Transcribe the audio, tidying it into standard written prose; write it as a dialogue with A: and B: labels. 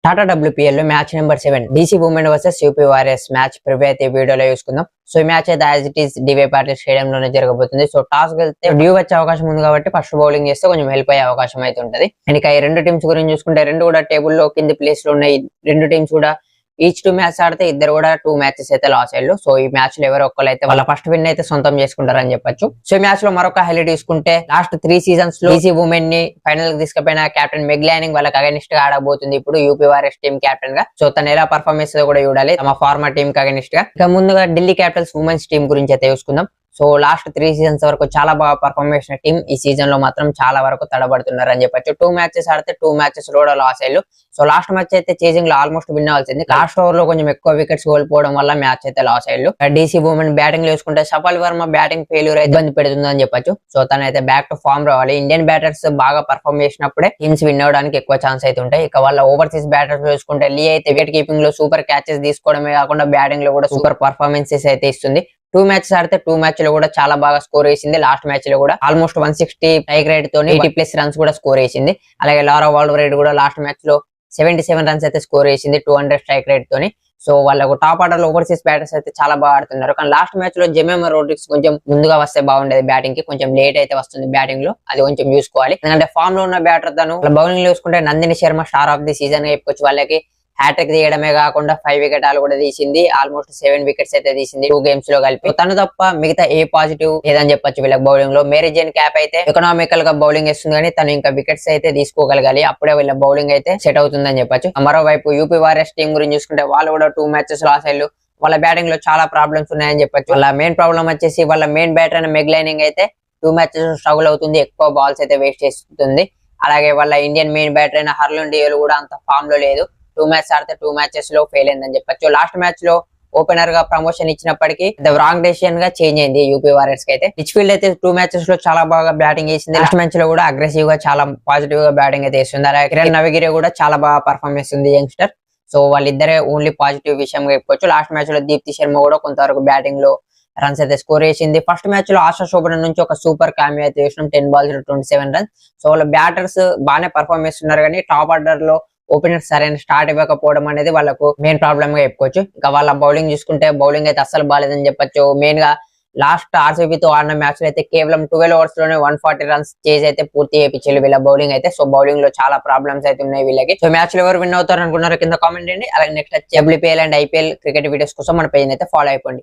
A: Tata WPL లో match number 7 DC women versus UP warriors match preview అయితే వీడియోలో చూసుకుందాం. సో ఈ మ్యాచ్ అయితే as it is DY Patil stadium లోనే జరగబోతుంది. సో టాస్ గెలిస్తే డ్యూ వచ్చే అవకాశం ఉంది కాబట్టి ఫస్ట్ బౌలింగ్ చేస్తే కొంచెం హెల్ప్ అయ్యే అవకాశం అయితే ఉంటది. అండ్ ఈ రెండు టీమ్స్ గురించి చూసుకుంటే రెండు కూడా టేబుల్ లో కింది ప్లేస్ లో ఉన్నాయి. రెండు టీమ్స్ కూడా ఈచ్ 2 మ్యాచ్ ఆడితే ఇద్దరు కూడా 2 మ్యాచెస్ అయితే లాస్ అయ్యారు. సో ఈ మ్యాచ్ లో ఎవరో ఒక్కరు అయితే వాళ్ళ ఫస్ట్ విన్ అయితే సొంతం చేసుకుంటారని చెప్పొచ్చు. సో ఈ మ్యాచ్ లో మరొక హైలైట్ తీసుకుంటే లాస్ట్ 3 సీజన్స్ లో DC ఉమెన్ ని ఫైనల్ కి తీసుకుపోయిన కెప్టెన్ మెగ్ లానింగ్ వాళ్ళకి అగైనిస్ట్ గా ఆడబోతుంది ఇప్పుడు యూపీ వారియర్స్ టీమ్ కెప్టెన్ గా. సో తను ఎలా పర్ఫార్మ్ చేస్తుందో కూడా చూడాలి తమ ఫార్మర్ టీమ్ కి అగైనిస్ట్ గా. ఇక ముందుగా ఢిల్లీ క్యాపిటల్స్ ఉమెన్స్ టీమ్ గురించి అయితే చూసుకుందాం. సో లాస్ట్ 3 సీజన్స్ వరకు చాలా బాగా పర్ఫార్మ్ చేసిన టీం ఈ సీజన్ లో మాత్రం చాలా వరకు తడబడుతున్నారు అని చెప్పొచ్చు. 2 మ్యాచెస్ ఆడితే 2 మ్యాచెస్ కూడా లాస్ అయ్యారు. సో లాస్ట్ మ్యాచ్ అయితే చేజింగ్ లో ఆల్మోస్ట్ విన్ అవ్వాల్సింది. లాస్ట్ ఓవర్ లో కొంచెం ఎక్కువ వికెట్స్ కోల్పోవడం వల్ల మ్యాచ్ అయితే లాస్ అయ్యారు. DC ఉమెన్ బ్యాటింగ్ లో చూసుకుంటే సఫల్ వర్మ బ్యాటింగ్ ఫెయిల్యూర్ ఇబ్బంది పెడుతుందని చెప్పొచ్చు. సో తనైతే బ్యాక్ టు ఫామ్ రావాలి. ఇండియన్ బ్యాటర్స్ బాగా పర్ఫార్మ్ చేసినప్పుడే టీమ్స్ విన్ అవడానికి ఎక్కువ ఛాన్స్ అయితే ఉంటాయి. ఇక వాళ్ళ ఓవర్సీస్ బ్యాటర్స్ చూసుకుంటే లీ అయితే వికెట్ కీపింగ్ లో సూపర్ క్యాచెస్ తీసుకోవడమే కాకుండా బ్యాటింగ్ లో కూడా సూపర్ పర్ఫార్మెన్సెస్ అయితే ఇస్తుంది. 2 మ్యాచెస్ ఆడితే 2 మ్యాచ్ లో కూడా చాలా బాగా స్కోర్ చేసింది. లాస్ట్ మ్యాచ్ లో కూడా ఆల్మోస్ట్ 160 టైక్ రేట్ తోని 80+ రన్స్ కూడా స్కోర్ చేసింది. అలాగే లారా వాల్వరేడ్ కూడా లాస్ట్ మ్యాచ్ లో 77 రన్స్ అయితే స్కోర్ చేసింది 200 స్ట్రైక్ రేట్ తోని. సో వాళ్ళకు టాప్ ఆర్డర్ లో ఓవర్సీస్ బ్యాటర్స్ అయితే చాలా బాగా ఆడుతున్నారు. కానీ లాస్ట్ మ్యాచ్ లో జెమెమా రోడ్రిగ్స్ కొంచెం ముందుగా వస్తే బాగుండేది బ్యాటింగ్ కి. కొంచెం లేట్ అయితే వస్తుంది బ్యాటింగ్ లో, అది కొంచెం చూసుకోవాలి. ఎందుకంటే ఫామ్ లో ఉన్న బ్యాటర్ తను బౌలింగ్ లో చూసుకుంటే Nandini Sharma star of the season గా చెప్పుకోవచ్చు. వాళ్ళకి హ్యాట్రిక్ తీయడమే కాకుండా 5 వికెటాలు కూడా తీసింది. ఆల్మోస్ట్ 7 వికెట్స్ అయితే తీసింది 2 గేమ్స్ లో కలిపి. తను తప్ప మిగతా ఏ పాజిటివ్ లేదని చెప్పొచ్చు వీళ్ళకి బౌలింగ్ లో. మేరీ జేన్ క్యాప్ అయితే ఎకనామికల్ గా బౌలింగ్ వేస్తుంది కానీ తను ఇంకా వికెట్స్ అయితే తీసుకోగలగాలి. అప్పుడే వీళ్ళ బౌలింగ్ అయితే సెట్ అవుతుందని చెప్పొచ్చు. మరోవైపు యూపీ వారియర్స్ టీం గురించి చూసుకుంటే వాళ్ళు కూడా 2 మ్యాచెస్ లాస్ అయ్యారు. వాళ్ళ బ్యాటింగ్ లో చాలా ప్రాబ్లమ్స్ ఉన్నాయని చెప్పొచ్చు. వాళ్ళ మెయిన్ ప్రాబ్లం వచ్చేసి వాళ్ళ మెయిన్ బ్యాటర్ అయిన మెగ్ లానింగ్ అయితే 2 మ్యాచెస్ స్ట్రగుల్ అవుతుంది, ఎక్కువ బాల్స్ అయితే వేస్ట్ చేస్తుంది. అలాగే వాళ్ళ ఇండియన్ మెయిన్ బ్యాటర్ అయిన హర్లన్ డియోల్ కూడా అంత ఫామ్ లో లేదు. 2 మ్యాచెస్ ఆడితే 2 మ్యాచెస్ లో ఫెయిల్ అయిందని చెప్పొచ్చు. లాస్ట్ మ్యాచ్ లో ఓపెనర్ గా ప్రమోషన్ ఇచ్చినప్పటికీ రాంగ్ డెసిషన్ గా చేంజ్ అయింది యూపీ వారియర్స్ కి అయితే. లిచ్ఫీల్డ్ అయితే 2 మ్యాచెస్ లో చాలా బాగా బ్యాటింగ్ చేసింది. లాస్ట్ మ్యాచ్ లో కూడా అగ్రెసివ్ గా చాలా పాజిటివ్ గా బ్యాటింగ్ అయితే చేస్తుంది. అలాగే కిరణ్ నవగిరి కూడా చాలా బాగా పర్ఫార్మ్ చేస్తుంది యంగ్స్టర్. సో వాళ్ళిద్దరే ఓన్లీ పాజిటివ్ విషయంగా చెప్పుకోవచ్చు. లాస్ట్ మ్యాచ్ లో దీప్తి శర్మ కూడా కొంతవరకు బ్యాటింగ్ లో రన్స్ అయితే స్కోర్ చేసింది. ఫస్ట్ మ్యాచ్ లో ఆశా శోభన్ నుంచి ఒక సూపర్ క్యామియో అయితే చేసినాం 10 balls 27 రన్స్. సో వాళ్ళ బ్యాటర్స్ బాగానే పర్ఫార్మ్ చేస్తున్నారు కానీ టాప్ ఆర్డర్ లో ఓపెనర్ సరైన స్టార్ట్ ఇవ్వకపోవడం అనేది వాళ్ళకు మెయిన్ ప్రాబ్లమ్ గా చెప్పుకోవచ్చు. ఇంకా వాళ్ళ బౌలింగ్ చూసుకుంటే బౌలింగ్ అయితే అస్సలు బాగాలేదని చెప్పొచ్చు. మెయిన్ గా లాస్ట్ RCB తో ఆడిన మ్యాచ్ లో అయితే కేవలం 12 overs లోనే 140 రన్స్ చేసి అయితే పూర్తి చేయించారు వీళ్ళ బౌలింగ్ అయితే. సో బౌలింగ్ లో చాలా ప్రాబ్లమ్స్ అయితే ఉన్నాయి వీళ్ళకి. సో మ్యాచ్ లో ఎవరు విన్ అవుతారు అనుకున్నారు కింద కామెంట్ చేయండి. అలాగే next WPL and IPL cricket videos కోసం మన పేజ్ అయితే ఫాలో అయిపోండి.